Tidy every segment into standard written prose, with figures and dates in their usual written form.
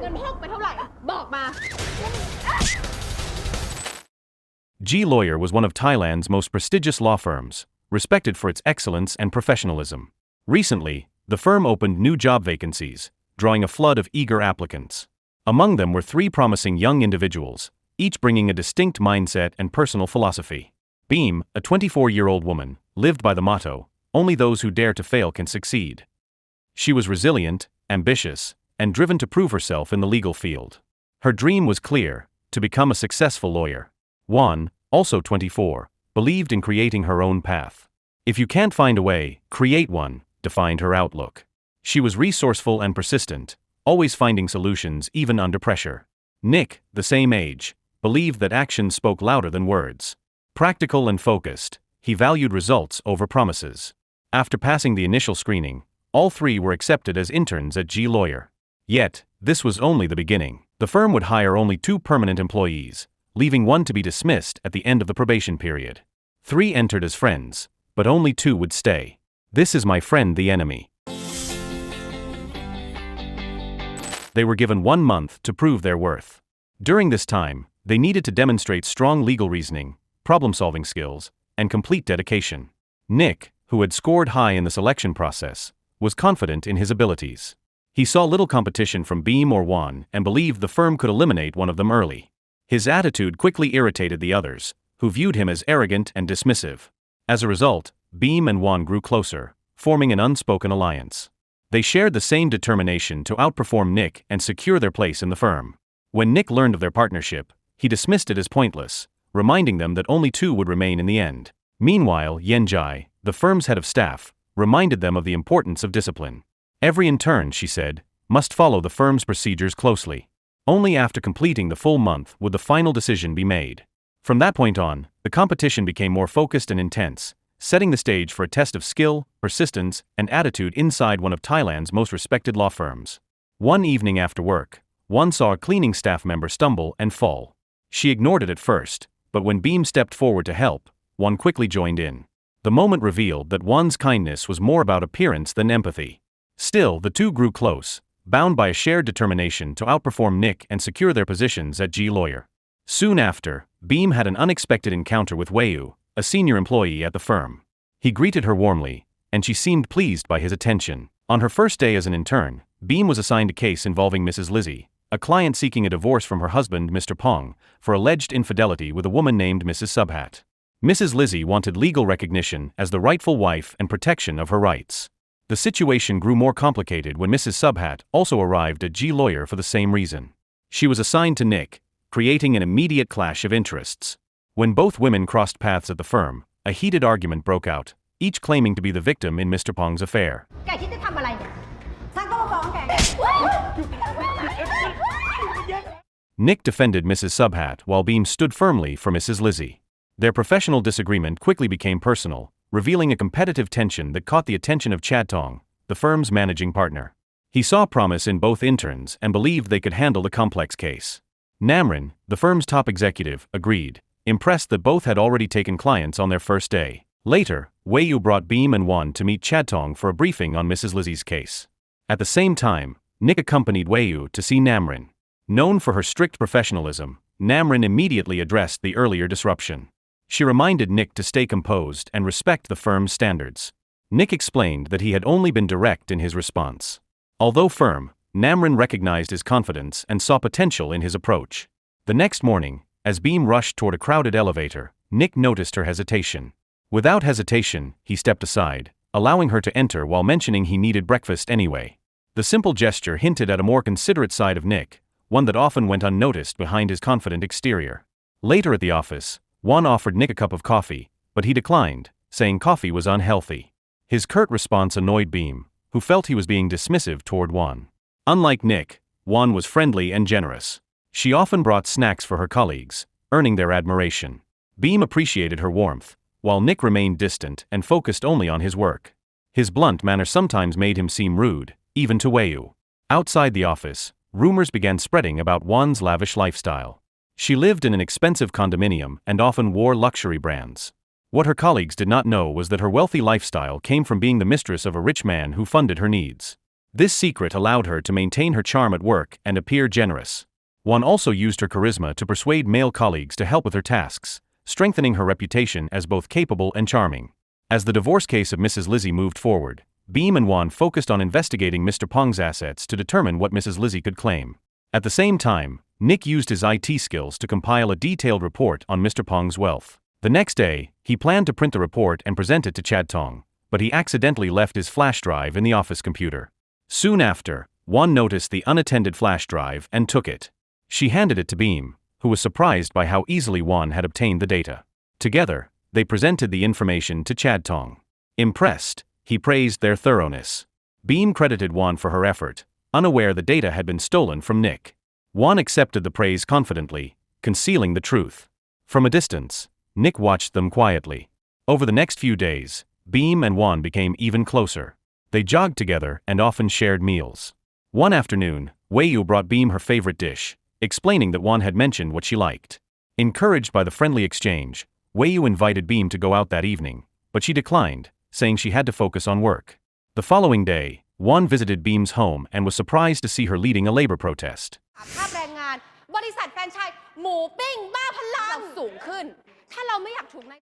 เงินพกไปเท่าไหร่บอกมา G Lawyer was one of Thailand's most prestigious law firms, respected for its excellence and professionalism. Recently, the firm opened new job vacancies, drawing a flood of eager applicants. Among them were 3 promising young individuals, each bringing a distinct mindset and personal philosophy. Beam, a 24-year-old woman, lived by the motto, "Only those who dare to fail can succeed." She was resilient, ambitious, and driven to prove herself in the legal field. Her dream was clear: to become a successful lawyer. Juan, also 24, believed in creating her own path. "If you can't find a way, create one," defined her outlook. She was resourceful and persistent, always finding solutions even under pressure. Nick, the same age, believed that actions spoke louder than words. Practical and focused, he valued results over promises. After passing the initial screening, all 3 were accepted as interns at G Lawyer. Yet, this was only the beginning. The firm would hire only 2 permanent employees, leaving 1 to be dismissed at the end of the probation period. 3 entered as friends, but only 2 would stay. "This is my friend, the enemy." They were given 1 month to prove their worth. During this time, they needed to demonstrate strong legal reasoning, problem-solving skills, and complete dedication. Nick, who had scored high in the selection process, was confident in his abilities. He saw little competition from Beam or Juan and believed the firm could eliminate one of them early. His attitude quickly irritated the others, who viewed him as arrogant and dismissive. As a result, Beam and Juan grew closer, forming an unspoken alliance. They shared the same determination to outperform Nick and secure their place in the firm. When Nick learned of their partnership, he dismissed it as pointless, reminding them that only 2 would remain in the end. Meanwhile, Yenjai, the firm's head of staff, reminded them of the importance of discipline. "Every intern," she said, "must follow the firm's procedures closely. Only after completing the full month would the final decision be made." From that point on, the competition became more focused and intense, setting the stage for a test of skill, persistence, and attitude inside one of Thailand's most respected law firms. One evening after work, Juan saw a cleaning staff member stumble and fall. She ignored it at first, but when Beam stepped forward to help, Juan quickly joined in. The moment revealed that Juan's kindness was more about appearance than empathy. Still, the 2 grew close, bound by a shared determination to outperform Nick and secure their positions at G Lawyer. Soon after, Beam had an unexpected encounter with Wayu, a senior employee at the firm. He greeted her warmly, and she seemed pleased by his attention. On her first day as an intern, Beam was assigned a case involving Mrs. Lizzie, a client seeking a divorce from her husband, Mr. Pong, for alleged infidelity with a woman named Mrs. Subhat. Mrs. Lizzie wanted legal recognition as the rightful wife and protection of her rights. The situation grew more complicated when Mrs. Subhat also arrived at G Lawyer for the same reason. She was assigned to Nick, creating an immediate clash of interests. When both women crossed paths at the firm, a heated argument broke out, each claiming to be the victim in Mr. Pong's affair. Nick defended Mrs. Subhat while Beam stood firmly for Mrs. Lizzie. Their professional disagreement quickly became personal, revealing a competitive tension that caught the attention of Chatong, the firm's managing partner. He saw promise in both interns and believed they could handle the complex case. Namrin, the firm's top executive, agreed, impressed that both had already taken clients on their first day. Later, Wayu brought Beam and Juan to meet Chatong for a briefing on Mrs. Lizzie's case. At the same time, Nick accompanied Wayu to see Namrin. Known for her strict professionalism, Namrin immediately addressed the earlier disruption. She reminded Nick to stay composed and respect the firm's standards. Nick explained that he had only been direct in his response. Although firm, Namrin recognized his confidence and saw potential in his approach. The next morning, as Beam rushed toward a crowded elevator, Nick noticed her hesitation. Without hesitation, he stepped aside, allowing her to enter while mentioning he needed breakfast anyway. The simple gesture hinted at a more considerate side of Nick, one that often went unnoticed behind his confident exterior. Later at the office, Juan offered Nick a cup of coffee, but he declined, saying coffee was unhealthy. His curt response annoyed Beam, who felt he was being dismissive toward Juan. Unlike Nick, Juan was friendly and generous. She often brought snacks for her colleagues, earning their admiration. Beam appreciated her warmth, while Nick remained distant and focused only on his work. His blunt manner sometimes made him seem rude, even to Wayu. Outside the office, rumors began spreading about Juan's lavish lifestyle. She lived in an expensive condominium and often wore luxury brands. What her colleagues did not know was that her wealthy lifestyle came from being the mistress of a rich man who funded her needs. This secret allowed her to maintain her charm at work and appear generous. Wan also used her charisma to persuade male colleagues to help with her tasks, strengthening her reputation as both capable and charming. As the divorce case of Mrs. Lizzie moved forward, Beam and Wan focused on investigating Mr. Peng's assets to determine what Mrs. Lizzie could claim. At the same time, Nick used his IT skills to compile a detailed report on Mr. Peng's wealth. The next day, he planned to print the report and present it to Chad Tong, but he accidentally left his flash drive in the office computer. Soon after, Wan noticed the unattended flash drive and took it. She handed it to Beam, who was surprised by how easily Wan had obtained the data. Together, they presented the information to Chad Tong. Impressed, he praised their thoroughness. Beam credited Wan for her effort, unaware the data had been stolen from Nick. Wan accepted the praise confidently, concealing the truth. From a distance, Nick watched them quietly. Over the next few days, Beam and Wan became even closer. They jogged together and often shared meals. One afternoon, Wayu brought Beam her favorite dish, explaining that Wan had mentioned what she liked. Encouraged by the friendly exchange, Wayu invited Beam to go out that evening, but she declined, saying she had to focus on work. The following day, Wan visited Beam's home and was surprised to see her leading a labor protest.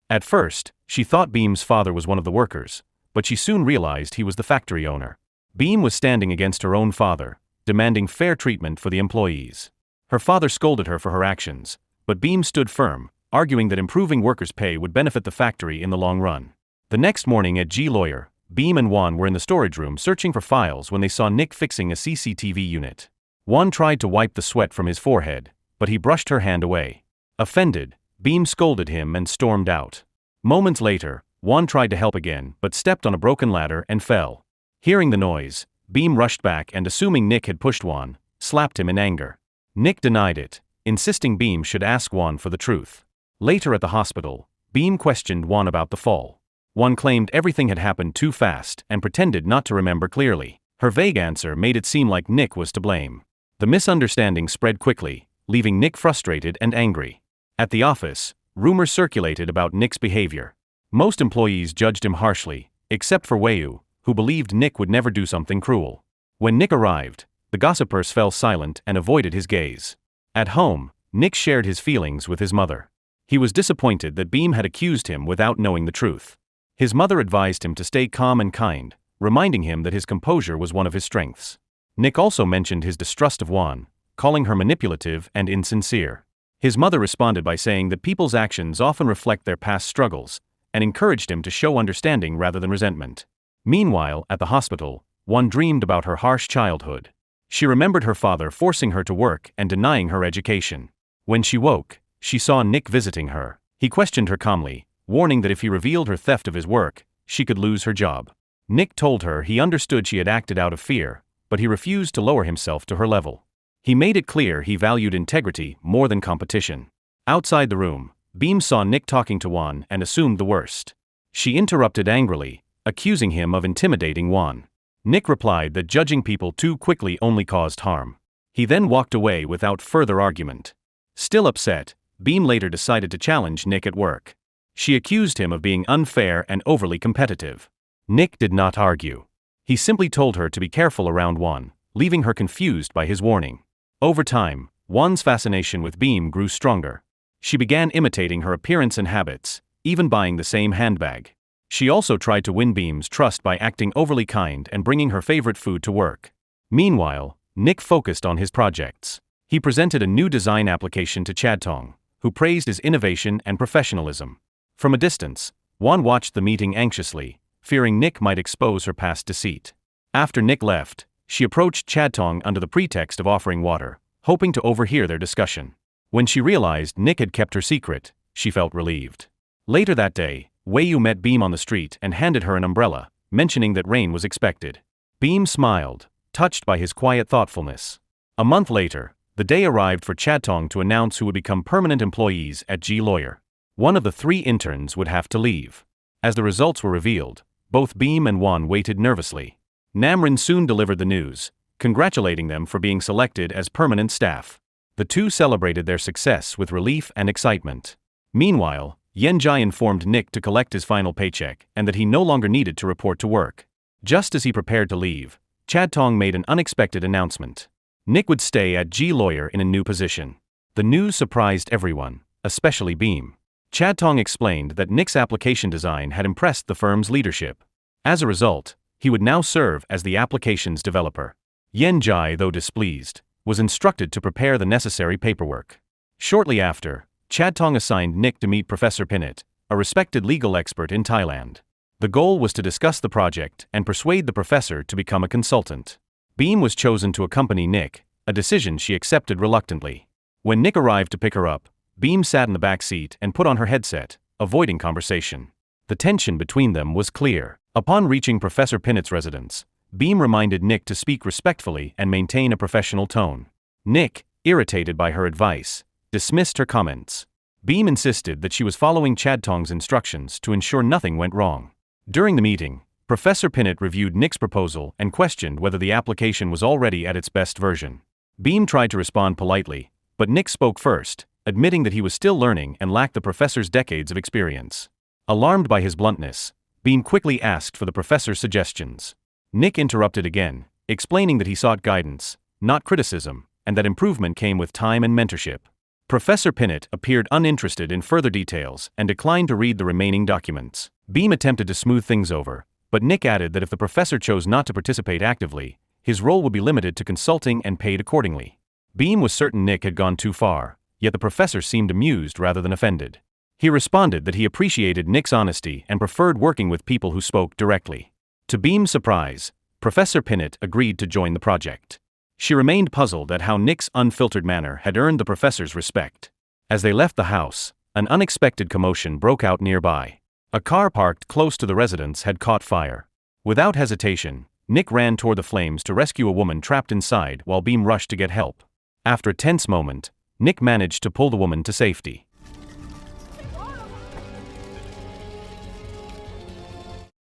At first, she thought Beam's father was one of the workers, but she soon realized he was the factory owner. Beam was standing against her own father, demanding fair treatment for the employees. Her father scolded her for her actions, but Beam stood firm, arguing that improving workers' pay would benefit the factory in the long run. The next morning at G Lawyer, Beam and Wan were in the storage room searching for files when they saw Nick fixing a CCTV unit. Wan tried to wipe the sweat from his forehead, but he brushed her hand away. Offended, Beam scolded him and stormed out. Moments later, Wan tried to help again but stepped on a broken ladder and fell. Hearing the noise, Beam rushed back and, assuming Nick had pushed Wan, slapped him in anger. Nick denied it, insisting Beam should ask Wan for the truth. Later at the hospital, Beam questioned Wan about the fall. Wan claimed everything had happened too fast and pretended not to remember clearly. Her vague answer made it seem like Nick was to blame. The misunderstanding spread quickly, leaving Nick frustrated and angry. At the office, rumors circulated about Nick's behavior. Most employees judged him harshly, except for Wayu, who believed Nick would never do something cruel. When Nick arrived, the gossipers fell silent and avoided his gaze. At home, Nick shared his feelings with his mother. He was disappointed that Beam had accused him without knowing the truth. His mother advised him to stay calm and kind, reminding him that his composure was one of his strengths. Nick also mentioned his distrust of Wan, calling her manipulative and insincere. His mother responded by saying that people's actions often reflect their past struggles, and encouraged him to show understanding rather than resentment. Meanwhile, at the hospital, Wan dreamed about her harsh childhood. She remembered her father forcing her to work and denying her education. When she woke, she saw Nick visiting her. He questioned her calmly, warning that if he revealed her theft of his work, she could lose her job. Nick told her he understood she had acted out of fear, but he refused to lower himself to her level. He made it clear he valued integrity more than competition. Outside the room, Beam saw Nick talking to Wan and assumed the worst. She interrupted angrily, accusing him of intimidating Wan. Nick replied that judging people too quickly only caused harm. He then walked away without further argument. Still upset, Beam later decided to challenge Nick at work. She accused him of being unfair and overly competitive. Nick did not argue. He simply told her to be careful around Wan, leaving her confused by his warning. Over time, Wan's fascination with Beam grew stronger. She began imitating her appearance and habits, even buying the same handbag. She also tried to win Beam's trust by acting overly kind and bringing her favorite food to work. Meanwhile, Nick focused on his projects. He presented a new design application to Chad Tong, who praised his innovation and professionalism. From a distance, Wan watched the meeting anxiously, fearing Nick might expose her past deceit. After Nick left, she approached Chad Tong under the pretext of offering water, hoping to overhear their discussion. When she realized Nick had kept her secret, she felt relieved. Later that day, Wayu met Beam on the street and handed her an umbrella, mentioning that rain was expected. Beam smiled, touched by his quiet thoughtfulness. A month later, the day arrived for Chad Tong to announce who would become permanent employees at G Lawyer. One of the 3 interns would have to leave. As the results were revealed, both Beam and Wan waited nervously. Namrin soon delivered the news, congratulating them for being selected as permanent staff. The two celebrated their success with relief and excitement. Meanwhile, Yenjai informed Nick to collect his final paycheck and that he no longer needed to report to work. Just as he prepared to leave, Chad Tong made an unexpected announcement. Nick would stay at G Lawyer in a new position. The news surprised everyone, especially Beam. Chad Tong explained that Nick's application design had impressed the firm's leadership. As a result, he would now serve as the application's developer. Yen Jai, though displeased, was instructed to prepare the necessary paperwork. Shortly after, Chad Tong assigned Nick to meet Professor Pinet, a respected legal expert in Thailand. The goal was to discuss the project and persuade the professor to become a consultant. Beam was chosen to accompany Nick, a decision she accepted reluctantly. When Nick arrived to pick her up, Beam sat in the back seat and put on her headset, avoiding conversation. The tension between them was clear. Upon reaching Professor Pinet's residence, Beam reminded Nick to speak respectfully and maintain a professional tone. Nick, irritated by her advice, dismissed her comments. Beam insisted that she was following Chad Tong's instructions to ensure nothing went wrong. During the meeting, Professor Pinet reviewed Nick's proposal and questioned whether the application was already at its best version. Beam tried to respond politely, but Nick spoke first, admitting that he was still learning and lacked the professor's decades of experience. Alarmed by his bluntness, Beam quickly asked for the professor's suggestions. Nick interrupted again, explaining that he sought guidance, not criticism, and that improvement came with time and mentorship. Professor Pinet appeared uninterested in further details and declined to read the remaining documents. Beam attempted to smooth things over, but Nick added that if the professor chose not to participate actively, his role would be limited to consulting and paid accordingly. Beam was certain Nick had gone too far, yet the professor seemed amused rather than offended. He responded that he appreciated Nick's honesty and preferred working with people who spoke directly. To Beam's surprise, Professor Pinet agreed to join the project. She remained puzzled at how Nick's unfiltered manner had earned the professor's respect. As they left the house, an unexpected commotion broke out nearby. A car parked close to the residence had caught fire. Without hesitation, Nick ran toward the flames to rescue a woman trapped inside while Beam rushed to get help. After a tense moment, Nick managed to pull the woman to safety.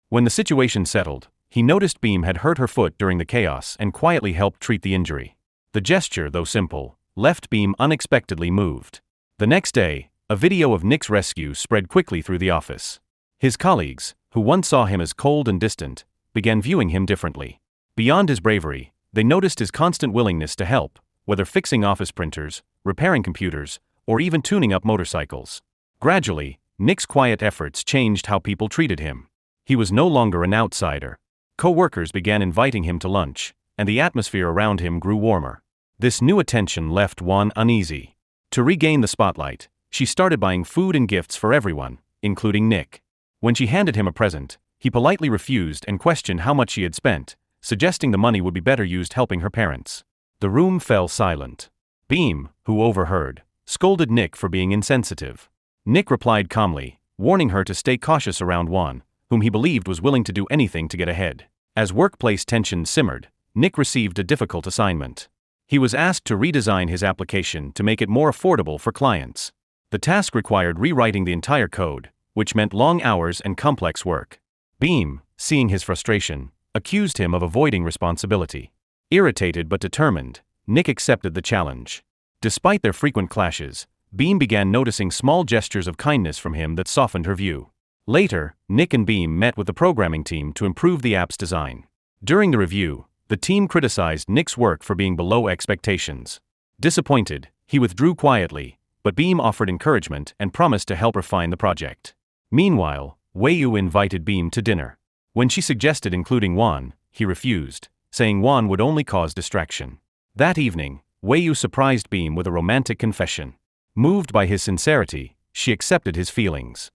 When the situation settled, he noticed Beam had hurt her foot during the chaos and quietly helped treat the injury. The gesture, though simple, left Beam unexpectedly moved. The next day, a video of Nick's rescue spread quickly through the office. His colleagues, who once saw him as cold and distant, began viewing him differently. Beyond his bravery, they noticed his constant willingness to help, whether fixing office printers, repairing computers, or even tuning up motorcycles. Gradually, Nick's quiet efforts changed how people treated him. He was no longer an outsider. Co-workers began inviting him to lunch, and the atmosphere around him grew warmer. This new attention left Juan uneasy. To regain the spotlight, she started buying food and gifts for everyone, including Nick. When she handed him a present, he politely refused and questioned how much she had spent, suggesting the money would be better used helping her parents. The room fell silent. Beam, who overheard, scolded Nick for being insensitive. Nick replied calmly, warning her to stay cautious around Juan, whom he believed was willing to do anything to get ahead. As workplace tension simmered, Nick received a difficult assignment. He was asked to redesign his application to make it more affordable for clients. The task required rewriting the entire code, which meant long hours and complex work. Beam, seeing his frustration, accused him of avoiding responsibility. Irritated but determined, Nick accepted the challenge. Despite their frequent clashes, Beam began noticing small gestures of kindness from him that softened her view. Later, Nick and Beam met with the programming team to improve the app's design. During the review, the team criticized Nick's work for being below expectations. Disappointed, he withdrew quietly, but Beam offered encouragement and promised to help refine the project. Meanwhile, Wayu invited Beam to dinner. When she suggested including Juan, he refused, saying Juan would only cause distraction. That evening, Wayu surprised Beam with a romantic confession. Moved by his sincerity, she accepted his feelings.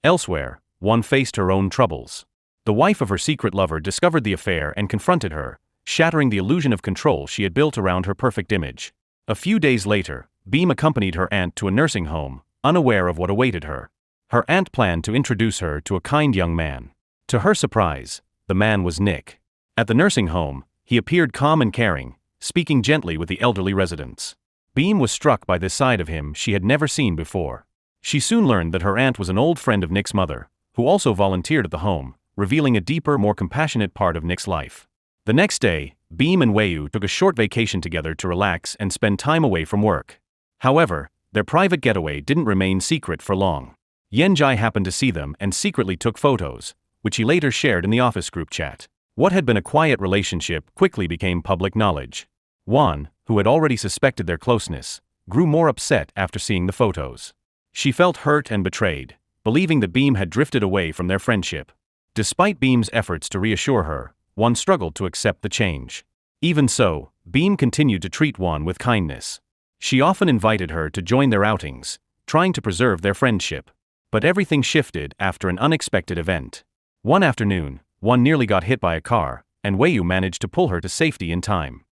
Elsewhere, Juan faced her own troubles. The wife of her secret lover discovered the affair and confronted her, shattering the illusion of control she had built around her perfect image. A few days later, Beam accompanied her aunt to a nursing home, unaware of what awaited her. Her aunt planned to introduce her to a kind young man. To her surprise, the man was Nick. At the nursing home, he appeared calm and caring, speaking gently with the elderly residents. Beam was struck by this side of him she had never seen before. She soon learned that her aunt was an old friend of Nick's mother, who also volunteered at the home, revealing a deeper, more compassionate part of Nick's life. The next day, Beam and Wayu took a short vacation together to relax and spend time away from work. However, Their private getaway didn't remain secret for long. Yenjai happened to see them and secretly took photos, which he later shared in the office group chat. What had been a quiet relationship quickly became public knowledge. Wan, who had already suspected their closeness, grew more upset after seeing the photos. She felt hurt and betrayed, believing that Beam had drifted away from their friendship. Despite Beam's efforts to reassure her, Wan struggled to accept the change. Even so, Beam continued to treat Wan with kindness. She often invited her to join their outings, trying to preserve their friendship. But everything shifted after an unexpected event. One afternoon, Wan nearly got hit by a car, and Wayu managed to pull her to safety in time.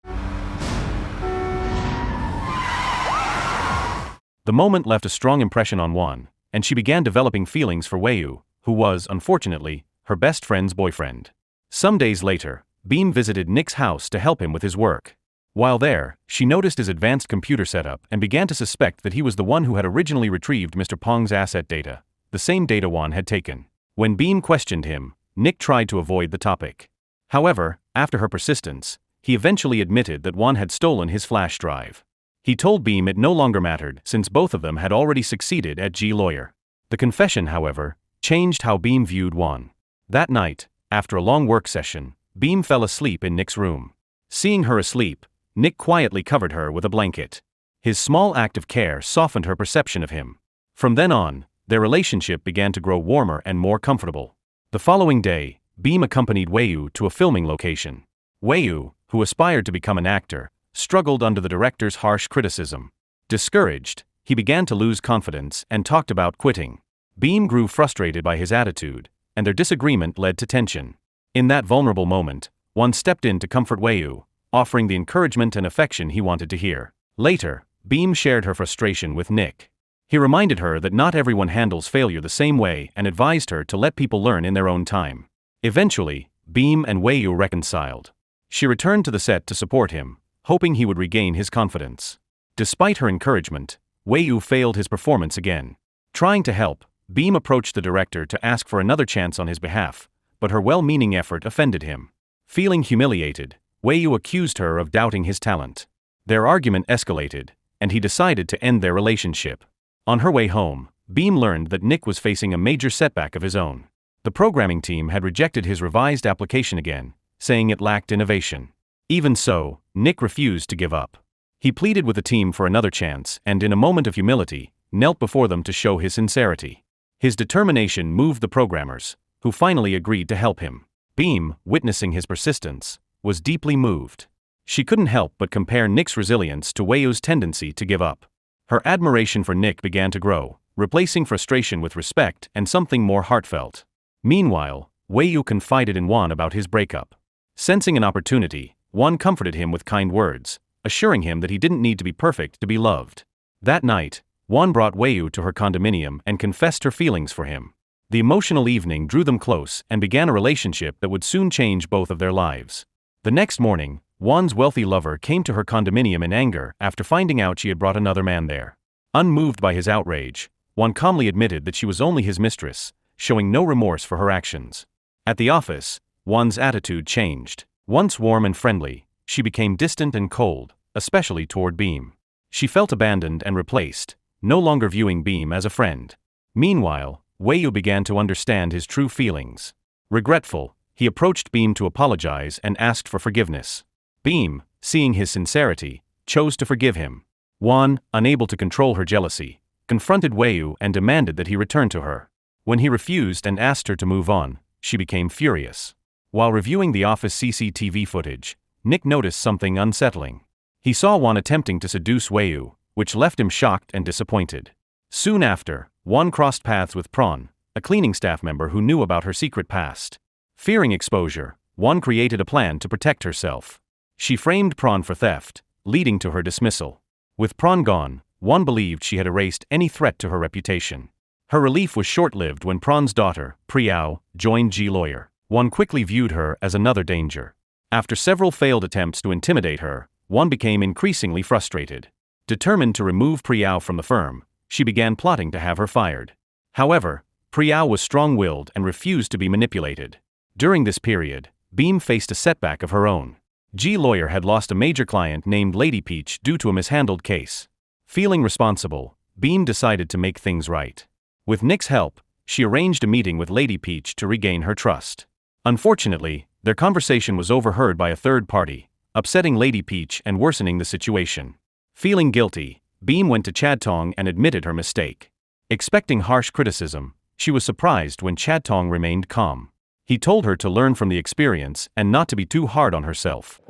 The moment left a strong impression on Wan, and she began developing feelings for Wayu, who was, unfortunately, her best friend's boyfriend. Some days later, Beam visited Nick's house to help him with his work. While there, she noticed his advanced computer setup and began to suspect that he was the one who had originally retrieved Mr. Pong's asset data, the same data Wan had taken. When Beam questioned him, Nick tried to avoid the topic. However, after her persistence, he eventually admitted that Wan had stolen his flash drive. He told Beam it no longer mattered since both of them had already succeeded at G-Lawyer. The confession, however, changed how Beam viewed Wan. That night, after a long work session, Beam fell asleep in Nick's room. Seeing her asleep, Nick quietly covered her with a blanket. His small act of care softened her perception of him. From then on, their relationship began to grow warmer and more comfortable. The following day, Beam accompanied Wayu to a filming location. Wayu, who aspired to become an actor, struggled under the director's harsh criticism. Discouraged, he began to lose confidence and talked about quitting. Beam grew frustrated by his attitude, and their disagreement led to tension. In that vulnerable moment, one stepped in to comfort Wayu, offering the encouragement and affection he wanted to hear. Later, Beam shared her frustration with Nick. He reminded her that not everyone handles failure the same way and advised her to let people learn in their own time. Eventually, Beam and Wayu reconciled. She returned to the set to support him, hoping he would regain his confidence. Despite her encouragement, Wayu failed his performance again. Trying to help, Beam approached the director to ask for another chance on his behalf, but her well-meaning effort offended him. Feeling humiliated, Wayu accused her of doubting his talent. Their argument escalated, and he decided to end their relationship. On her way home, Beam learned that Nick was facing a major setback of his own. The programming team had rejected his revised application again, saying it lacked innovation. Even so, Nick refused to give up. He pleaded with the team for another chance and, in a moment of humility, knelt before them to show his sincerity. His determination moved the programmers, who finally agreed to help him. Beam, witnessing his persistence, was deeply moved. She couldn't help but compare Nick's resilience to Wayu's tendency to give up. Her admiration for Nick began to grow, replacing frustration with respect and something more heartfelt. Meanwhile, Wayu confided in Wan about his breakup. Sensing an opportunity, Wan comforted him with kind words, assuring him that he didn't need to be perfect to be loved. That night, Wan brought Wayu to her condominium and confessed her feelings for him. The emotional evening drew them close and began a relationship that would soon change both of their lives. The next morning, Wan's wealthy lover came to her condominium in anger after finding out she had brought another man there. Unmoved by his outrage, Wan calmly admitted that she was only his mistress, showing no remorse for her actions. At the office, Wan's attitude changed. Once warm and friendly, she became distant and cold, especially toward Beam. She felt abandoned and replaced, no longer viewing Beam as a friend. Meanwhile, Wayu began to understand his true feelings. Regretful, he approached Beam to apologize and asked for forgiveness. Beam, seeing his sincerity, chose to forgive him. Wan, unable to control her jealousy, confronted Wayu and demanded that he return to her. When he refused and asked her to move on, she became furious. While reviewing the office CCTV footage, Nick noticed something unsettling. He saw Wan attempting to seduce Wayu, which left him shocked and disappointed. Soon after, Wan crossed paths with Prawn, a cleaning staff member who knew about her secret past. Fearing exposure, Wan created a plan to protect herself. She framed Prawn for theft, leading to her dismissal. With Prawn gone, Wan believed she had erased any threat to her reputation. Her relief was short-lived when Prawn's daughter, Pinet, joined G-Lawyer. Wan quickly viewed her as another danger. After several failed attempts to intimidate her, Wan became increasingly frustrated. Determined to remove Pinet from the firm, she began plotting to have her fired. However, Pinet was strong-willed and refused to be manipulated. During this period, Beam faced a setback of her own. G-Lawyer had lost a major client named Lady Peach due to a mishandled case. Feeling responsible, Beam decided to make things right. With Nick's help, she arranged a meeting with Lady Peach to regain her trust. Unfortunately, their conversation was overheard by a third party, upsetting Lady Peach and worsening the situation. Feeling guilty, Beam went to Chad Tong and admitted her mistake. Expecting harsh criticism, she was surprised when Chad Tong remained calm. He told her to learn from the experience and not to be too hard on herself.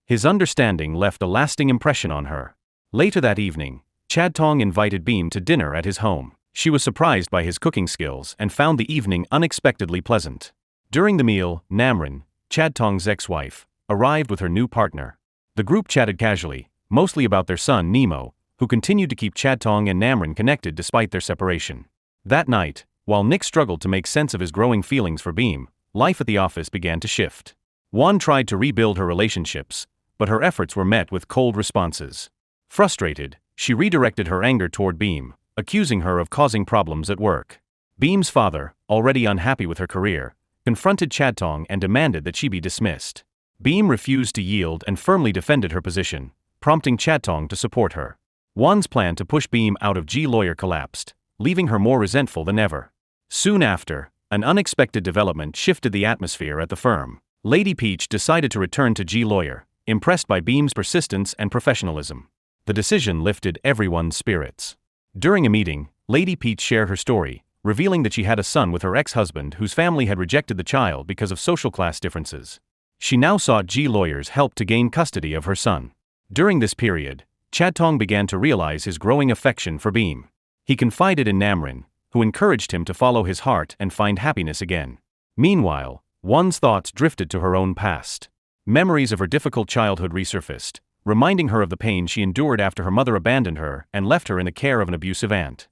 His understanding left a lasting impression on her. Later that evening, Chad Tong invited Beam to dinner at his home. She was surprised by his cooking skills and found the evening unexpectedly pleasant. During the meal, Namrin, Chad Tong's ex-wife, arrived with her new partner. The group chatted casually, mostly about their son Nemo, who continued to keep Chad Tong and Namrin connected despite their separation. That night, while Nick struggled to make sense of his growing feelings for Beam, life at the office began to shift. Won tried to rebuild her relationships, but her efforts were met with cold responses. Frustrated, she redirected her anger toward Beam, accusing her of causing problems at work. Beam's father, already unhappy with her career, confronted Chad Tong and demanded that she be dismissed. Beam refused to yield and firmly defended her position, prompting Chad Tong to support her. Wan's plan to push Beam out of G Lawyer collapsed, leaving her more resentful than ever. Soon after, an unexpected development shifted the atmosphere at the firm. Lady Peach decided to return to G Lawyer, impressed by Beam's persistence and professionalism. The decision lifted everyone's spirits. During a meeting, Lady Peach shared her story, revealing that she had a son with her ex-husband whose family had rejected the child because of social class differences. She now sought G Lawyer's help to gain custody of her son. During this period, Chad Tong began to realize his growing affection for Beam. He confided in Namrin, who encouraged him to follow his heart and find happiness again. Meanwhile, Wan's thoughts drifted to her own past. Memories of her difficult childhood resurfaced, reminding her of the pain she endured after her mother abandoned her and left her in the care of an abusive aunt.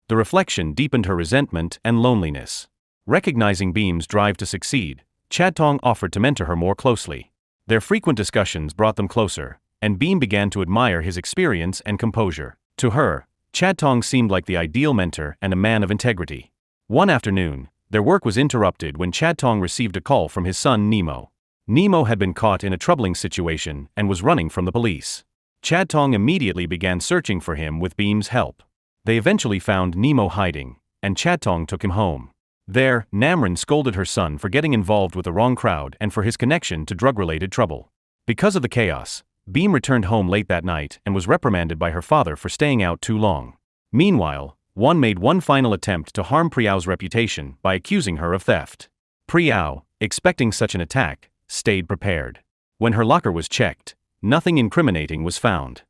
The reflection deepened her resentment and loneliness. Recognizing Beam's drive to succeed, Chad Tong offered to mentor her more closely. Their frequent discussions brought them closer, and Beam began to admire his experience and composure. To her, Chad Tong seemed like the ideal mentor and a man of integrity. One afternoon, their work was interrupted when Chad Tong received a call from his son Nemo. Nemo had been caught in a troubling situation and was running from the police. Chad Tong immediately began searching for him with Beam's help. They eventually found Nemo hiding, and Chad Tong took him home. There, Namrin scolded her son for getting involved with the wrong crowd and for his connection to drug-related trouble. Because of the chaos, Beam returned home late that night and was reprimanded by her father for staying out too long. Meanwhile, Wan made one final attempt to harm Priyao's reputation by accusing her of theft. Priyao, expecting such an attack, stayed prepared. When her locker was checked, nothing incriminating was found.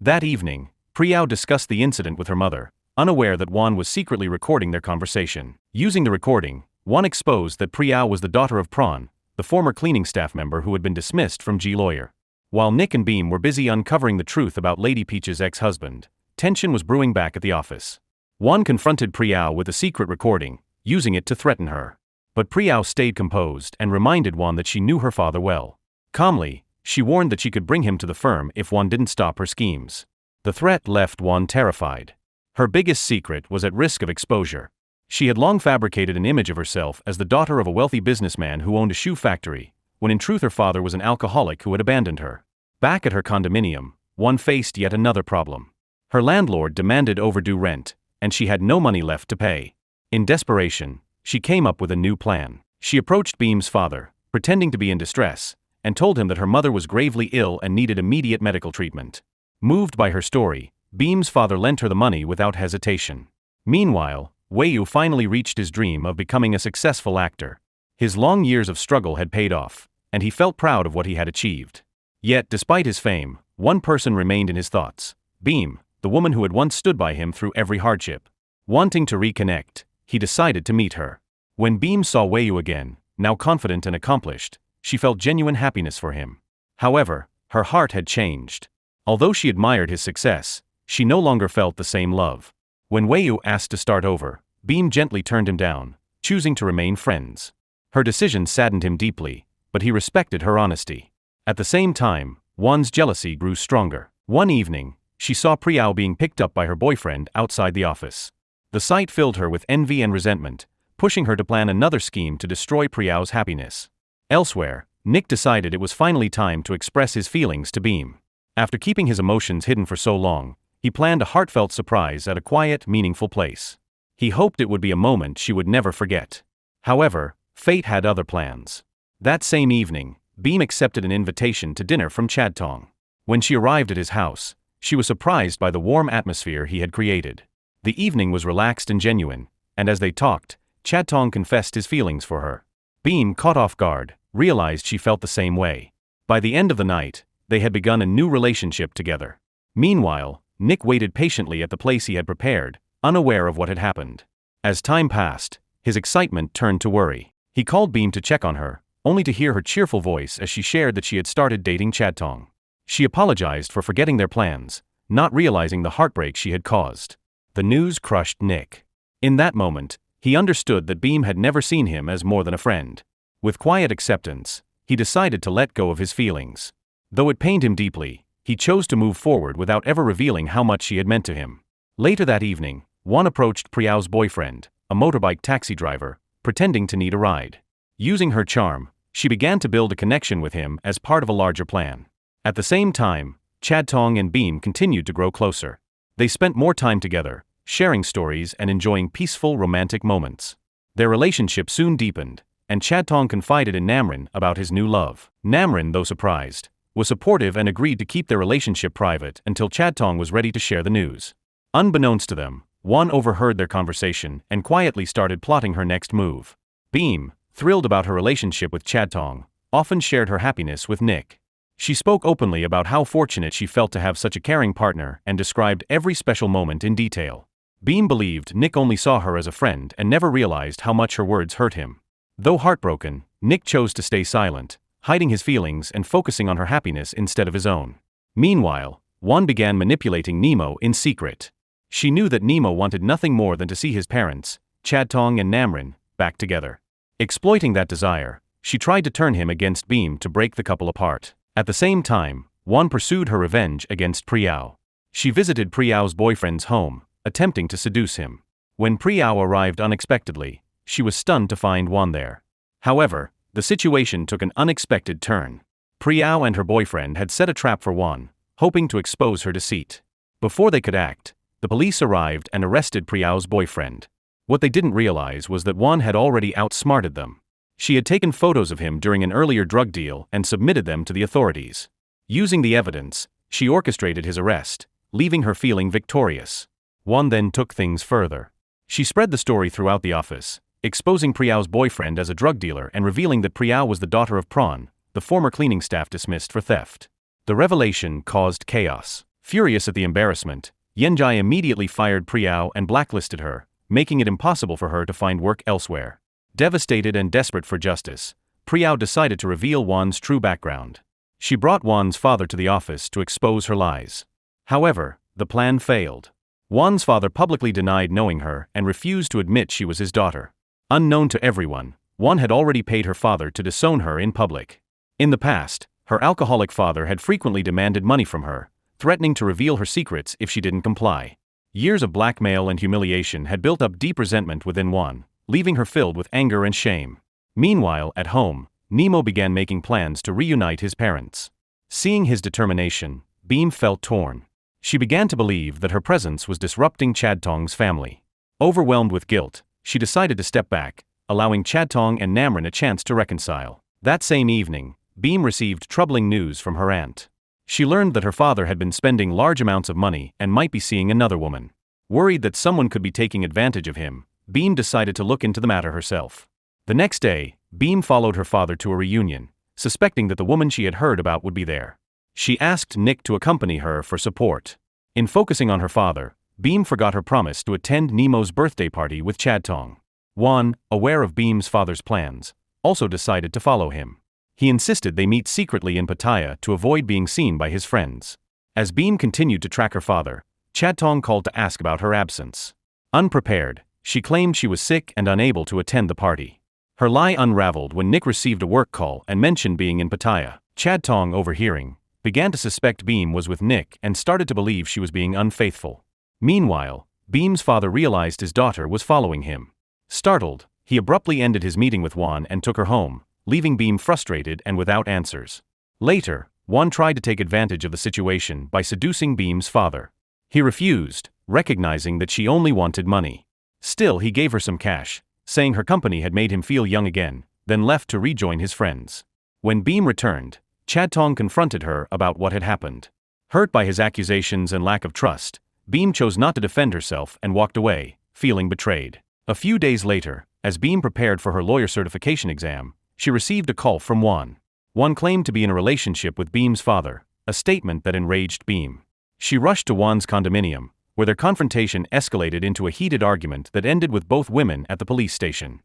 That evening, Priyao discussed the incident with her mother, unaware that Wan was secretly recording their conversation. Using the recording, Wan exposed that Priyao was the daughter of Prawn, the former cleaning staff member who had been dismissed from G Lawyer. While Nick and Beam were busy uncovering the truth about Lady Peach's ex-husband, tension was brewing back at the office. Wan confronted Priyao with a secret recording, using it to threaten her. But Priyao stayed composed and reminded Wan that she knew her father well. Calmly, she warned that she could bring him to the firm if Wan didn't stop her schemes. The threat left Wan terrified. Her biggest secret was at risk of exposure. She had long fabricated an image of herself as the daughter of a wealthy businessman who owned a shoe factory, when in truth her father was an alcoholic who had abandoned her. Back at her condominium, Wan faced yet another problem. Her landlord demanded overdue rent, and she had no money left to pay. In desperation, she came up with a new plan. She approached Beam's father, pretending to be in distress, and told him that her mother was gravely ill and needed immediate medical treatment. Moved by her story, Beam's father lent her the money without hesitation. Meanwhile, Wayu finally reached his dream of becoming a successful actor. His long years of struggle had paid off, and he felt proud of what he had achieved. Yet, despite his fame, one person remained in his thoughts: Beam, the woman who had once stood by him through every hardship. Wanting to reconnect, he decided to meet her. When Beam saw Wayu again, now confident and accomplished, she felt genuine happiness for him. However, her heart had changed. Although she admired his success, she no longer felt the same love. When Wayu asked to start over, Beam gently turned him down, choosing to remain friends. Her decision saddened him deeply, but he respected her honesty. At the same time, Wan's jealousy grew stronger. One evening, she saw Priyao being picked up by her boyfriend outside the office. The sight filled her with envy and resentment, pushing her to plan another scheme to destroy Priya's happiness. Elsewhere, Nick decided it was finally time to express his feelings to Beam. After keeping his emotions hidden for so long, he planned a heartfelt surprise at a quiet, meaningful place. He hoped it would be a moment she would never forget. However, fate had other plans. That same evening, Beam accepted an invitation to dinner from Chadtong. When she arrived at his house, she was surprised by the warm atmosphere he had created. The evening was relaxed and genuine, and as they talked, Chadtong confessed his feelings for her. Beam, caught off guard, realized she felt the same way. By the end of the night, they had begun a new relationship together. Meanwhile, Nick waited patiently at the place he had prepared, unaware of what had happened. As time passed, his excitement turned to worry. He called Beam to check on her, only to hear her cheerful voice as she shared that she had started dating Chadtong. She apologized for forgetting their plans, not realizing the heartbreak she had caused. The news crushed Nick. In that moment, he understood that Beam had never seen him as more than a friend. With quiet acceptance, he decided to let go of his feelings. Though it pained him deeply, he chose to move forward without ever revealing how much she had meant to him. Later that evening, Won approached Priya's boyfriend, a motorbike taxi driver, pretending to need a ride. Using her charm, she began to build a connection with him as part of a larger plan. At the same time, Chadtong and Beam continued to grow closer. They spent more time together, sharing stories and enjoying peaceful romantic moments. Their relationship soon deepened, and Chadtong confided in Namrin about his new love. Namrin, though surprised, was supportive and agreed to keep their relationship private until Chadtong was ready to share the news. Unbeknownst to them, Won overheard their conversation and quietly started plotting her next move. Beam, thrilled about her relationship with Chadtong, often shared her happiness with Nick. She spoke openly about how fortunate she felt to have such a caring partner and described every special moment in detail. Beam believed Nick only saw her as a friend and never realized how much her words hurt him. Though heartbroken, Nick chose to stay silent, hiding his feelings and focusing on her happiness instead of his own. Meanwhile, Won began manipulating Nemo in secret. She knew that Nemo wanted nothing more than to see his parents, Chadtong and Namrin, back together. Exploiting that desire, she tried to turn him against Beam to break the couple apart. At the same time, Won pursued her revenge against Priyao. She visited Priyao's boyfriend's home, attempting to seduce him. When Priyao arrived unexpectedly, she was stunned to find Won there. However, the situation took an unexpected turn. Priyao and her boyfriend had set a trap for Won, hoping to expose her deceit. Before they could act, the police arrived and arrested Priyao's boyfriend. What they didn't realize was that Won had already outsmarted them. She had taken photos of him during an earlier drug deal and submitted them to the authorities. Using the evidence, she orchestrated his arrest, leaving her feeling victorious. Won then took things further. She spread the story throughout the office, exposing Priyao's boyfriend as a drug dealer and revealing that Priyao was the daughter of Prawn, the former cleaning staff dismissed for theft. The revelation caused chaos. Furious at the embarrassment, Yenjai immediately fired Priyao and blacklisted her, making it impossible for her to find work elsewhere. Devastated and desperate for justice, Priyao decided to reveal Won's true background. She brought Won's father to the office to expose her lies. However, the plan failed. Won's father publicly denied knowing her and refused to admit she was his daughter. Unknown to everyone, Won had already paid her father to disown her in public. In the past, her alcoholic father had frequently demanded money from her, threatening to reveal her secrets if she didn't comply. Years of blackmail and humiliation had built up deep resentment within Won, leaving her filled with anger and shame. Meanwhile, at home, Nemo began making plans to reunite his parents. Seeing his determination, Beam felt torn. She began to believe that her presence was disrupting Chadtong's family. Overwhelmed with guilt, she decided to step back, allowing Chadtong and Namrin a chance to reconcile. That same evening, Beam received troubling news from her aunt. She learned that her father had been spending large amounts of money and might be seeing another woman. Worried that someone could be taking advantage of him, Beam decided to look into the matter herself. The next day, Beam followed her father to a reunion, suspecting that the woman she had heard about would be there. She asked Nick to accompany her for support. In focusing on her father, Beam forgot her promise to attend Nemo's birthday party with Chadtong. Won, aware of Beam's father's plans, also decided to follow him. He insisted they meet secretly in Pattaya to avoid being seen by his friends. As Beam continued to track her father, Chadtong called to ask about her absence. Unprepared, she claimed she was sick and unable to attend the party. Her lie unraveled when Nick received a work call and mentioned being in Pattaya. Chadtong, overhearing, began to suspect Beam was with Nick and started to believe she was being unfaithful. Meanwhile, Beam's father realized his daughter was following him. Startled, he abruptly ended his meeting with Juan and took her home, leaving Beam frustrated and without answers. Later, Juan tried to take advantage of the situation by seducing Beam's father. He refused, recognizing that she only wanted money. Still, he gave her some cash, saying her company had made him feel young again, then left to rejoin his friends. When Beam returned, Chatong confronted her about what had happened. Hurt by his accusations and lack of trust, Beam chose not to defend herself and walked away, feeling betrayed. A few days later, as Beam prepared for her lawyer certification exam, she received a call from Juan. Juan claimed to be in a relationship with Beam's father, a statement that enraged Beam. She rushed to Juan's condominium, where their confrontation escalated into a heated argument that ended with both women at the police station.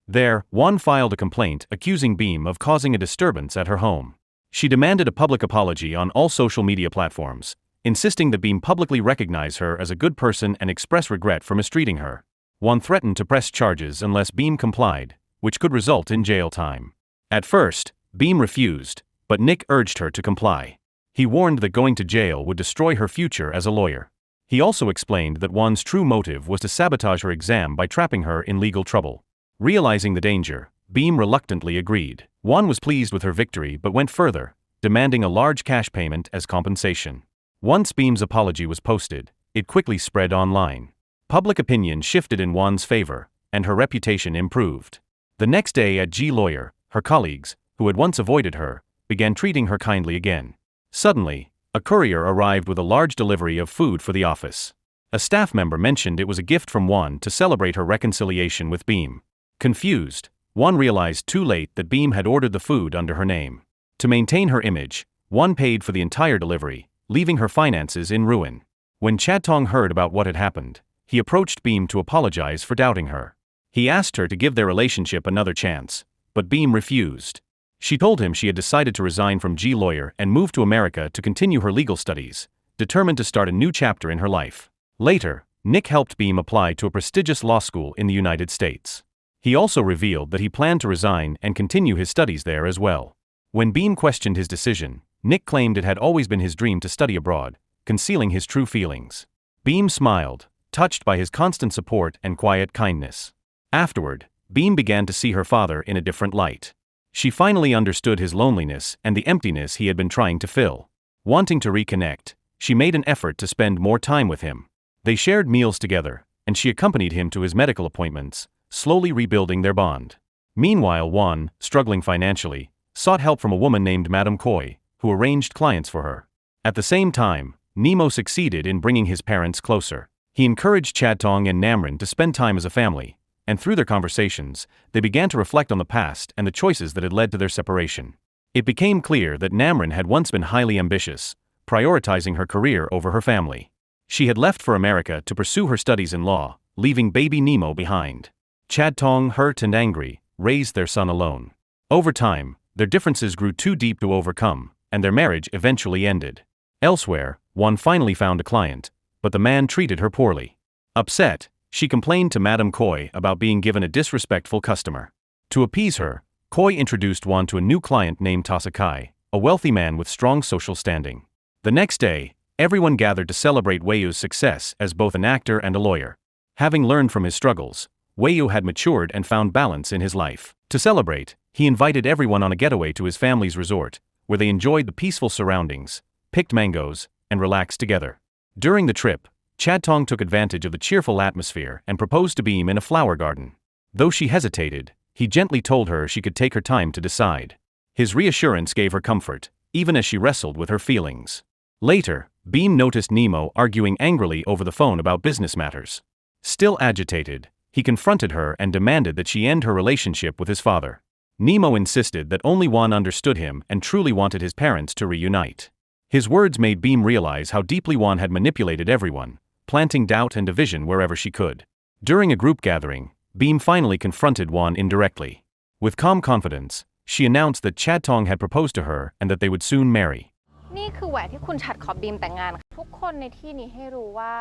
There, Juan filed a complaint accusing Beam of causing a disturbance at her home. She demanded a public apology on all social media platforms, insisting that Beam publicly recognize her as a good person and express regret for mistreating her. Juan threatened to press charges unless Beam complied, which could result in jail time. At first, Beam refused, but Nick urged her to comply. He warned that going to jail would destroy her future as a lawyer. He also explained that Juan's true motive was to sabotage her exam by trapping her in legal trouble. Realizing the danger, Beam reluctantly agreed. Juan was pleased with her victory but went further, demanding a large cash payment as compensation. Once Beam's apology was posted, it quickly spread online. Public opinion shifted in Juan's favor, and her reputation improved. The next day at G Lawyer, her colleagues, who had once avoided her, began treating her kindly again. Suddenly, a courier arrived with a large delivery of food for the office. A staff member mentioned it was a gift from Juan to celebrate her reconciliation with Beam. Confused, Juan realized too late that Beam had ordered the food under her name. To maintain her image, Juan paid for the entire delivery, leaving her finances in ruin. When Chatong heard about what had happened, he approached Beam to apologize for doubting her. He asked her to give their relationship another chance, but Beam refused. She told him she had decided to resign from G Lawyer and move to America to continue her legal studies, determined to start a new chapter in her life. Later, Nick helped Beam apply to a prestigious law school in the United States. He also revealed that he planned to resign and continue his studies there as well. When Beam questioned his decision, Nick claimed it had always been his dream to study abroad, concealing his true feelings. Beam smiled, touched by his constant support and quiet kindness. Afterward, Beam began to see her father in a different light. She finally understood his loneliness and the emptiness he had been trying to fill. Wanting to reconnect, she made an effort to spend more time with him. They shared meals together, and she accompanied him to his medical appointments, slowly rebuilding their bond. Meanwhile, Juan, struggling financially, sought help from a woman named Madame Coy, who arranged clients for her. At the same time, Nemo succeeded in bringing his parents closer. He encouraged Chatong and Namrin to spend time as a family, and through their conversations, they began to reflect on the past and the choices that had led to their separation. It became clear that Namrin had once been highly ambitious, prioritizing her career over her family. She had left for America to pursue her studies in law, leaving baby Nemo behind. Chatong, hurt and angry, raised their son alone. Over time, their differences grew too deep to overcome, and their marriage eventually ended. Elsewhere, Juan finally found a client, but the man treated her poorly. Upset, she complained to Madame Coy about being given a disrespectful customer. To appease her, Coy introduced Juan to a new client named Tasakai, a wealthy man with strong social standing. The next day, everyone gathered to celebrate Wayu's success as both an actor and a lawyer. Having learned from his struggles, Wayu had matured and found balance in his life. To celebrate, he invited everyone on a getaway to his family's resort, where they enjoyed the peaceful surroundings, picked mangoes, and relaxed together. During the trip, Chatong took advantage of the cheerful atmosphere and proposed to Beam in a flower garden. Though she hesitated, he gently told her she could take her time to decide. His reassurance gave her comfort, even as she wrestled with her feelings. Later, Beam noticed Nemo arguing angrily over the phone about business matters. Still agitated, he confronted her and demanded that she end her relationship with his father. Nemo insisted that only Juan understood him and truly wanted his parents to reunite. His words made Beam realize how deeply Juan had manipulated everyone, planting doubt and division wherever she could. During a group gathering, Beam finally confronted Juan indirectly. With calm confidence, she announced that Chatong had proposed to her and that they would soon marry. นี่คือแหวนที่คุณฉัดขอบีมแต่งงานทุกคนในที่นี้ให้รู้ว่า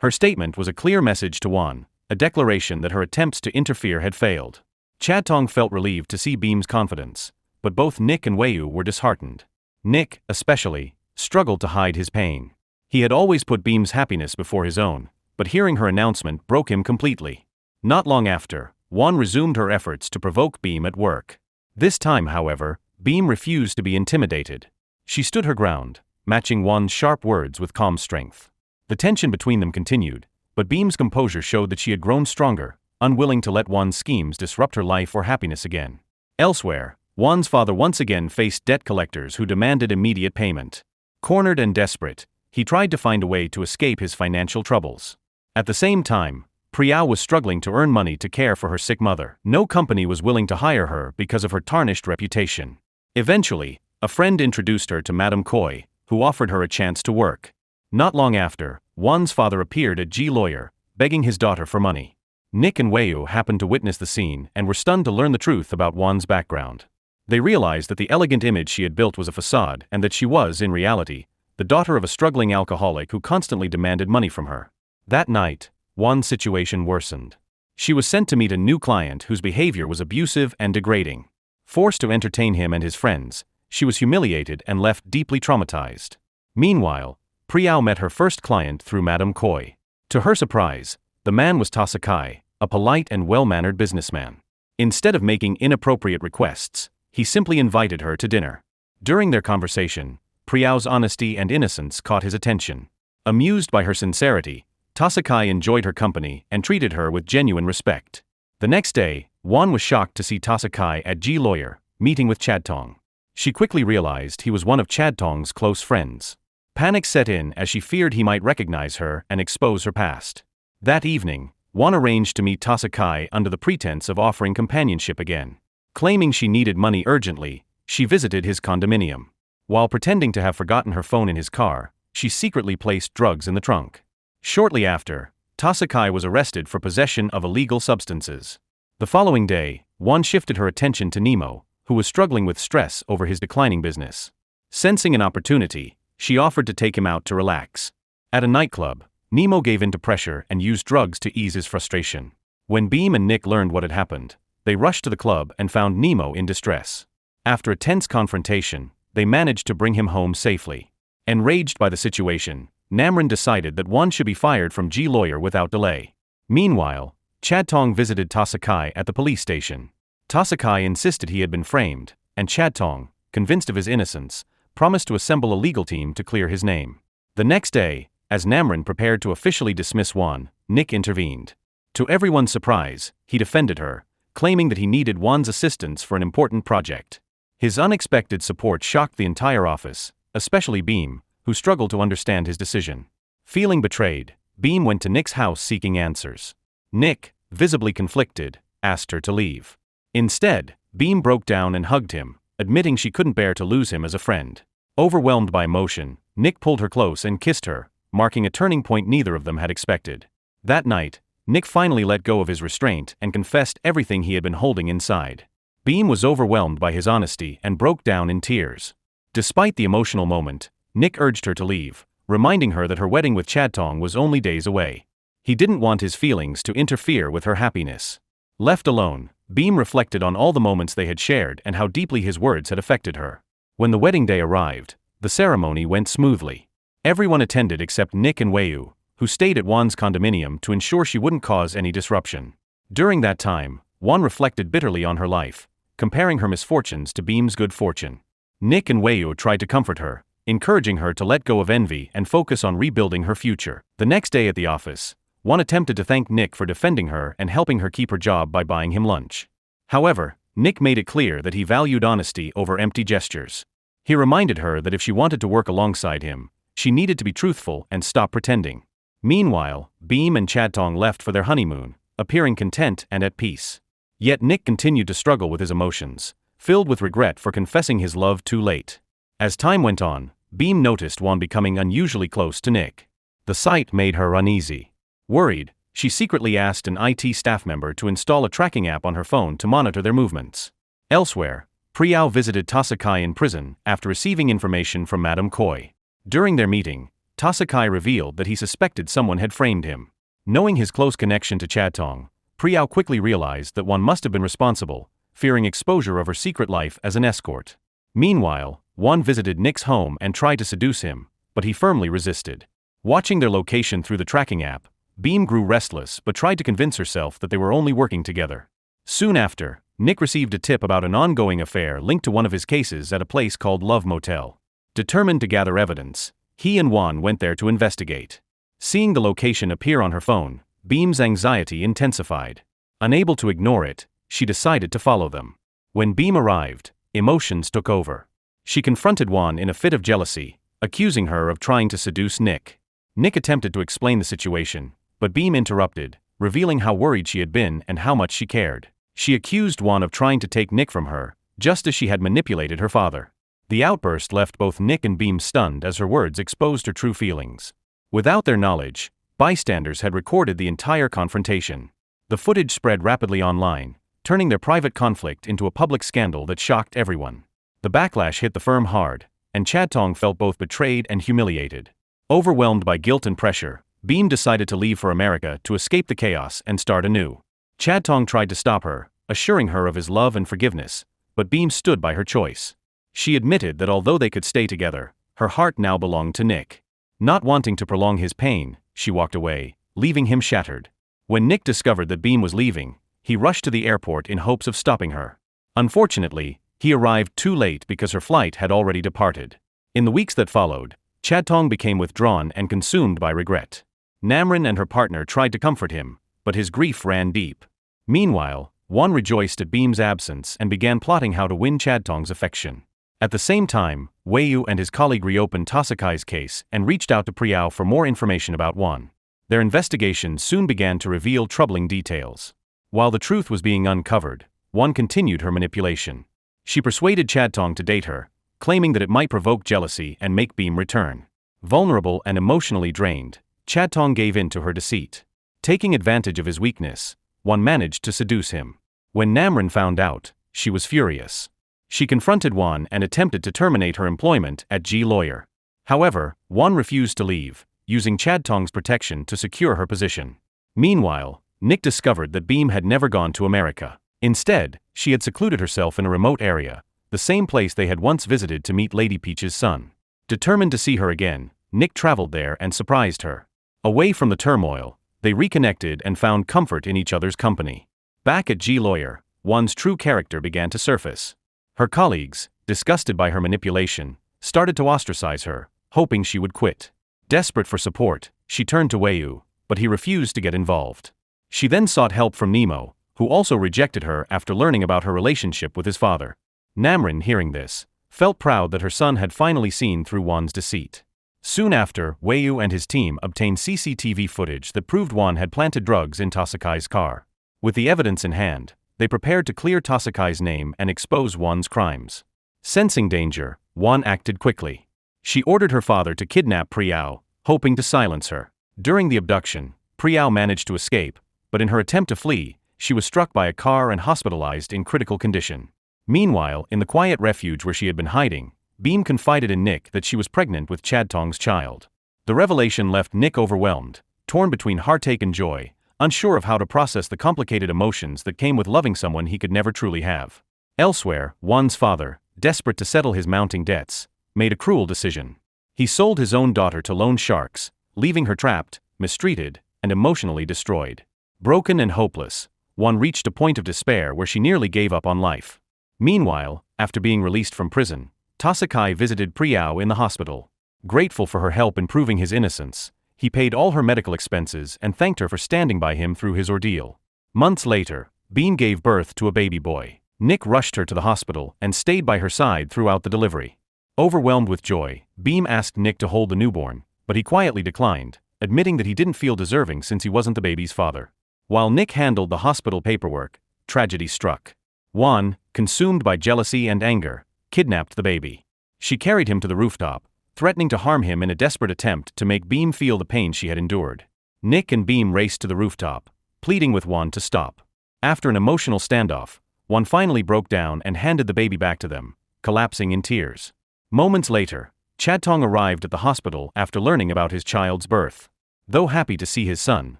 Her statement was a clear message to Juan, a declaration that her attempts to interfere had failed. Chatong felt relieved to see Beam's confidence, but both Nick and Wayu were disheartened. Nick, especially, struggled to hide his pain. He had always put Beam's happiness before his own, but hearing her announcement broke him completely. Not long after, Won resumed her efforts to provoke Beam at work. This time, however, Beam refused to be intimidated. She stood her ground, matching Won's sharp words with calm strength. The tension between them continued, but Beam's composure showed that she had grown stronger, unwilling to let Won's schemes disrupt her life or happiness again. Elsewhere, Won's father once again faced debt collectors who demanded immediate payment. Cornered and desperate, he tried to find a way to escape his financial troubles. At the same time, Piao was struggling to earn money to care for her sick mother. No company was willing to hire her because of her tarnished reputation. Eventually, a friend introduced her to Madame Koi, who offered her a chance to work. Not long after, Won's father appeared at G Lawyer, begging his daughter for money. Nick and Wayu happened to witness the scene and were stunned to learn the truth about Won's background. They realized that the elegant image she had built was a facade and that she was, in reality, the daughter of a struggling alcoholic who constantly demanded money from her. That night, Won's situation worsened. She was sent to meet a new client whose behavior was abusive and degrading. Forced to entertain him and his friends, she was humiliated and left deeply traumatized. Meanwhile, Piao met her first client through Madame Koi. To her surprise, the man was Tasakai, a polite and well-mannered businessman. Instead of making inappropriate requests, he simply invited her to dinner. During their conversation, Piao's honesty and innocence caught his attention. Amused by her sincerity, Tasakai enjoyed her company and treated her with genuine respect. The next day, Won was shocked to see Tasakai at G Lawyer, meeting with Chadtong. She quickly realized he was one of Chadtong's close friends. Panic set in as she feared he might recognize her and expose her past. That evening, Won arranged to meet Tasakai under the pretense of offering companionship again. Claiming she needed money urgently, she visited his condominium. While pretending to have forgotten her phone in his car, she secretly placed drugs in the trunk. Shortly after, Tasakai was arrested for possession of illegal substances. The following day, Won shifted her attention to Nemo, who was struggling with stress over his declining business. Sensing an opportunity, she offered to take him out to relax. At a nightclub, Nemo gave in to pressure and used drugs to ease his frustration. When Beam and Nick learned what had happened, they rushed to the club and found Nemo in distress. After a tense confrontation, they managed to bring him home safely. Enraged by the situation, Namrin decided that Won should be fired from G Lawyer without delay. Meanwhile, Chadtong visited Tasakai at the police station. Tasakai insisted he had been framed, and Chadtong, convinced of his innocence, promised to assemble a legal team to clear his name. The next day, as Namrin prepared to officially dismiss Won, Nick intervened. To everyone's surprise, he defended her, claiming that he needed Won's assistance for an important project. His unexpected support shocked the entire office, especially Beam, who struggled to understand his decision. Feeling betrayed, Beam went to Nick's house seeking answers. Nick, visibly conflicted, asked her to leave. Instead, Beam broke down and hugged him, admitting she couldn't bear to lose him as a friend. Overwhelmed by emotion, Nick pulled her close and kissed her, marking a turning point neither of them had expected. That night, Nick finally let go of his restraint and confessed everything he had been holding inside. Beam was overwhelmed by his honesty and broke down in tears. Despite the emotional moment, Nick urged her to leave, reminding her that her wedding with Chadtong was only days away. He didn't want his feelings to interfere with her happiness. Left alone, Beam reflected on all the moments they had shared and how deeply his words had affected her. When the wedding day arrived, the ceremony went smoothly. Everyone attended except Nick and Wayu, who stayed at Won's condominium to ensure she wouldn't cause any disruption. During that time, Won reflected bitterly on her life, comparing her misfortunes to Beam's good fortune. Nick and Wayu tried to comfort her, encouraging her to let go of envy and focus on rebuilding her future. The next day at the office, Won attempted to thank Nick for defending her and helping her keep her job by buying him lunch. However, Nick made it clear that he valued honesty over empty gestures. He reminded her that if she wanted to work alongside him, she needed to be truthful and stop pretending. Meanwhile, Beam and Chadtong left for their honeymoon, appearing content and at peace. Yet Nick continued to struggle with his emotions, filled with regret for confessing his love too late. As time went on, Beam noticed Won becoming unusually close to Nick. The sight made her uneasy. Worried, she secretly asked an IT staff member to install a tracking app on her phone to monitor their movements. Elsewhere, Piao visited Tasakai in prison after receiving information from Madame Koi. During their meeting, Tasakai revealed that he suspected someone had framed him. Knowing his close connection to Chadtong, Piao quickly realized that Won must have been responsible, fearing exposure of her secret life as an escort. Meanwhile, Won visited Nick's home and tried to seduce him, but he firmly resisted. Watching their location through the tracking app, Beam grew restless but tried to convince herself that they were only working together. Soon after, Nick received a tip about an ongoing affair linked to one of his cases at a place called Love Motel. Determined to gather evidence, he and Won went there to investigate. Seeing the location appear on her phone, Beam's anxiety intensified. Unable to ignore it, she decided to follow them. When Beam arrived, emotions took over. She confronted Won in a fit of jealousy, accusing her of trying to seduce Nick. Nick attempted to explain the situation, but Beam interrupted, revealing how worried she had been and how much she cared. She accused Won of trying to take Nick from her, just as she had manipulated her father. The outburst left both Nick and Beam stunned as her words exposed her true feelings. Without their knowledge, bystanders had recorded the entire confrontation. The footage spread rapidly online, turning their private conflict into a public scandal that shocked everyone. The backlash hit the firm hard, and Chatong felt both betrayed and humiliated. Overwhelmed by guilt and pressure, Beam decided to leave for America to escape the chaos and start anew. Chatong tried to stop her, assuring her of his love and forgiveness, but Beam stood by her choice. She admitted that although they could stay together, her heart now belonged to Nick. Not wanting to prolong his pain, she walked away, leaving him shattered. When Nick discovered that Beam was leaving, he rushed to the airport in hopes of stopping her. Unfortunately, he arrived too late because her flight had already departed. In the weeks that followed, Chatong became withdrawn and consumed by regret. Namrin and her partner tried to comfort him, but his grief ran deep. Meanwhile, Won rejoiced at Beam's absence and began plotting how to win Chatong's affection. At the same time, Wayu and his colleague reopened Tasakai's case and reached out to Piao for more information about Won. Their investigation soon began to reveal troubling details. While the truth was being uncovered, Won continued her manipulation. She persuaded Chatong to date her, claiming that it might provoke jealousy and make Beam return. Vulnerable and emotionally drained, Chatong gave in to her deceit. Taking advantage of his weakness, Won managed to seduce him. When Namrin found out, she was furious. She confronted Won and attempted to terminate her employment at G Lawyer. However, Won refused to leave, using Chatong's protection to secure her position. Meanwhile, Nick discovered that Beam had never gone to America. Instead, she had secluded herself in a remote area, the same place they had once visited to meet Lady Peach's son. Determined to see her again, Nick traveled there and surprised her. Away from the turmoil, they reconnected and found comfort in each other's company. Back at G Lawyer, Won's true character began to surface. Her colleagues, disgusted by her manipulation, started to ostracize her, hoping she would quit. Desperate for support, she turned to Wayu, but he refused to get involved. She then sought help from Nemo, who also rejected her after learning about her relationship with his father. Namrin, hearing this, felt proud that her son had finally seen through Won's deceit. Soon after, Wayu and his team obtained CCTV footage that proved Won had planted drugs in Tasakai's car. With the evidence in hand, they prepared to clear Tasakai's name and expose Won's crimes. Sensing danger, Won acted quickly. She ordered her father to kidnap Piao, hoping to silence her. During the abduction, Piao managed to escape, but in her attempt to flee, she was struck by a car and hospitalized in critical condition. Meanwhile, in the quiet refuge where she had been hiding, Beam confided in Nick that she was pregnant with Chatong's child. The revelation left Nick overwhelmed, torn between heartache and joy, unsure of how to process the complicated emotions that came with loving someone he could never truly have. Elsewhere, Won's father, desperate to settle his mounting debts, made a cruel decision. He sold his own daughter to loan sharks, leaving her trapped, mistreated, and emotionally destroyed. Broken and hopeless, Won reached a point of despair where she nearly gave up on life. Meanwhile, after being released from prison, Tasakai visited Piao in the hospital. Grateful for her help in proving his innocence, he paid all her medical expenses and thanked her for standing by him through his ordeal. Months later, Beam gave birth to a baby boy. Nick rushed her to the hospital and stayed by her side throughout the delivery. Overwhelmed with joy, Beam asked Nick to hold the newborn, but he quietly declined, admitting that he didn't feel deserving since he wasn't the baby's father. While Nick handled the hospital paperwork, tragedy struck. Won, consumed by jealousy and anger, kidnapped the baby. She carried him to the rooftop, threatening to harm him in a desperate attempt to make Beam feel the pain she had endured. Nick and Beam raced to the rooftop, pleading with Won to stop. After an emotional standoff, Won finally broke down and handed the baby back to them, collapsing in tears. Moments later, Chatong arrived at the hospital after learning about his child's birth. Though happy to see his son,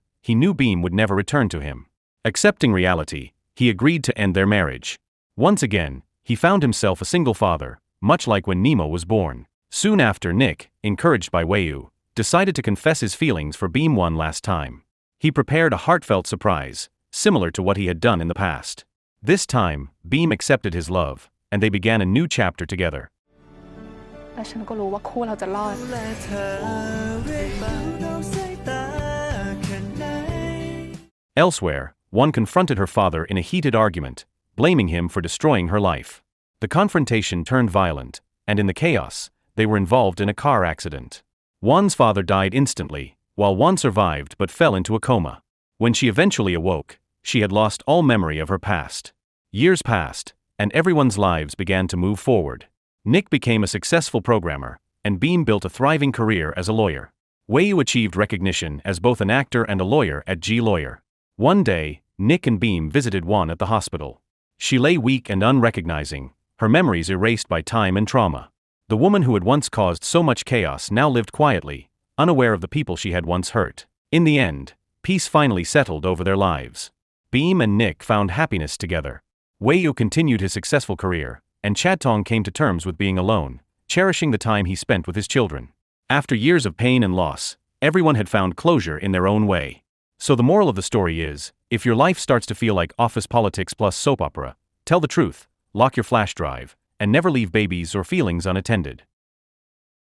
he knew Beam would never return to him. Accepting reality, he agreed to end their marriage. Once again, he found himself a single father, much like when Nemo was born. Soon after, Nick, encouraged by Wayu, decided to confess his feelings for Beam one last time. He prepared a heartfelt surprise, similar to what he had done in the past. This time, Beam accepted his love, and they began a new chapter together. และฉันก็รู้ว่าคู่เราจะรอด Elsewhere, one confronted her father in a heated argument, blaming him for destroying her life. The confrontation turned violent, and in the chaos, they were involved in a car accident. One's father died instantly, while one survived but fell into a coma. When she eventually awoke, she had lost all memory of her past. Years passed, and everyone's lives began to move forward. Nick became a successful programmer, and Beam built a thriving career as a lawyer. Wayu achieved recognition as both an actor and a lawyer at G Lawyer. One day, Nick and Beam visited One at the hospital. She lay weak and unrecognizing, her memories erased by time and trauma. The woman who had once caused so much chaos now lived quietly, unaware of the people she had once hurt. In the end, peace finally settled over their lives. Beam and Nick found happiness together. Wayu continued his successful career, and Chatong came to terms with being alone, cherishing the time he spent with his children. After years of pain and loss, everyone had found closure in their own way. So the moral of the story is, if your life starts to feel like office politics plus soap opera, tell the truth, lock your flash drive, and never leave babies or feelings unattended.